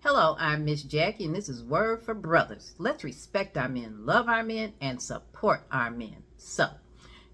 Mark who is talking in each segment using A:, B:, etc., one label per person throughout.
A: Hello, I'm Miss Jackie, and this is Word for Brothers. Let's respect our men, love our men, and support our men. So,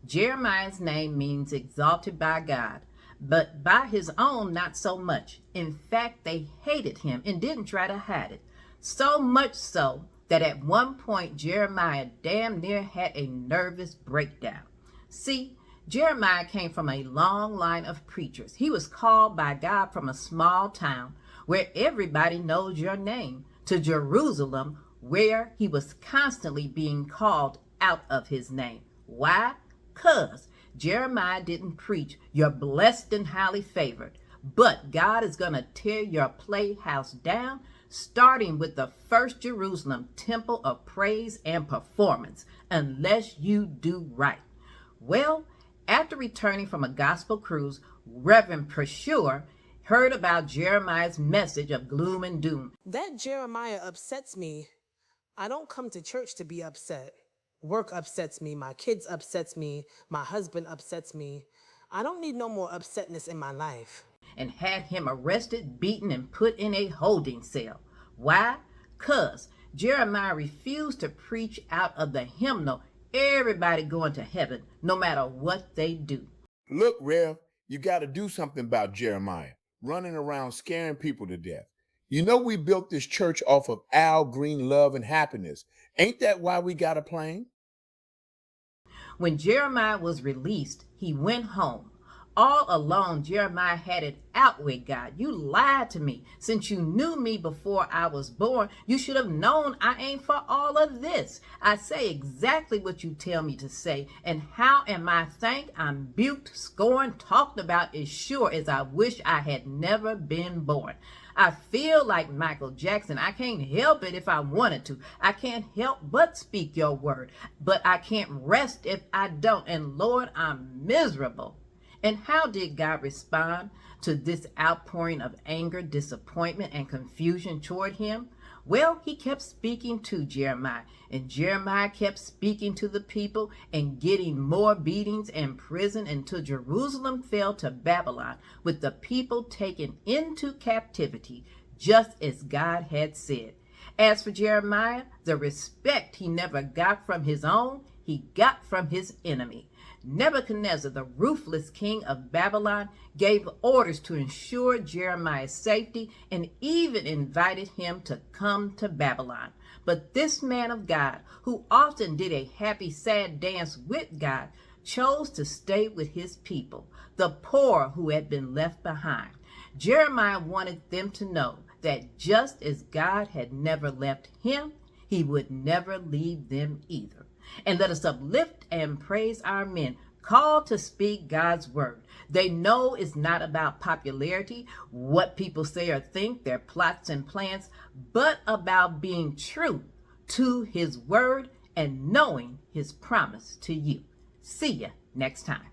A: Jeremiah's name means exalted by God, but by his own, not so much. In fact, they hated him and didn't try to hide it. So much so that at one point, Jeremiah damn near had a nervous breakdown. See, Jeremiah came from a long line of preachers. He was called by God from a small town where everybody knows your name to Jerusalem, where he was constantly being called out of his name. Why? Because Jeremiah didn't preach, "You're blessed and highly favored," but God is going to tear your playhouse down, starting with the first Jerusalem temple of praise and performance, unless you do right. Well, after returning from a gospel cruise, Reverend Prashur heard about Jeremiah's message of gloom and doom.
B: That Jeremiah upsets me. I don't come to church to be upset. Work upsets me, my kids upsets me, my husband upsets me. I don't need no more upsetness in my life.
A: And had him arrested, beaten, and put in a holding cell. Why? 'Cause Jeremiah refused to preach out of the hymnal, "Everybody going to heaven, no matter what they do."
C: Look, Rev, you got to do something about Jeremiah running around scaring people to death. You know we built this church off of Al Green love and happiness. Ain't that why we got a plane?
A: When Jeremiah was released, he went home. All along, Jeremiah had it out with God. "You lied to me. Since you knew me before I was born, you should have known I ain't for all of this. I say exactly what you tell me to say. And how am I thanked? I'm buked, scorned, talked about as sure as I wish I had never been born. I feel like Michael Jackson. I can't help it if I wanted to. I can't help but speak your word. But I can't rest if I don't. And Lord, I'm miserable." And how did God respond to this outpouring of anger, disappointment, and confusion toward him? Well, he kept speaking to Jeremiah, and Jeremiah kept speaking to the people and getting more beatings and prison until Jerusalem fell to Babylon, with the people taken into captivity, just as God had said. As for Jeremiah, the respect he never got from his own, he got from his enemy. Nebuchadnezzar, the ruthless king of Babylon, gave orders to ensure Jeremiah's safety and even invited him to come to Babylon. But this man of God, who often did a happy, sad dance with God, chose to stay with his people, the poor who had been left behind. Jeremiah wanted them to know that just as God had never left him, he would never leave them either. And let us uplift and praise our men, called to speak God's word. They know it's not about popularity, what people say or think, their plots and plans, but about being true to his word and knowing his promise to you. See ya next time.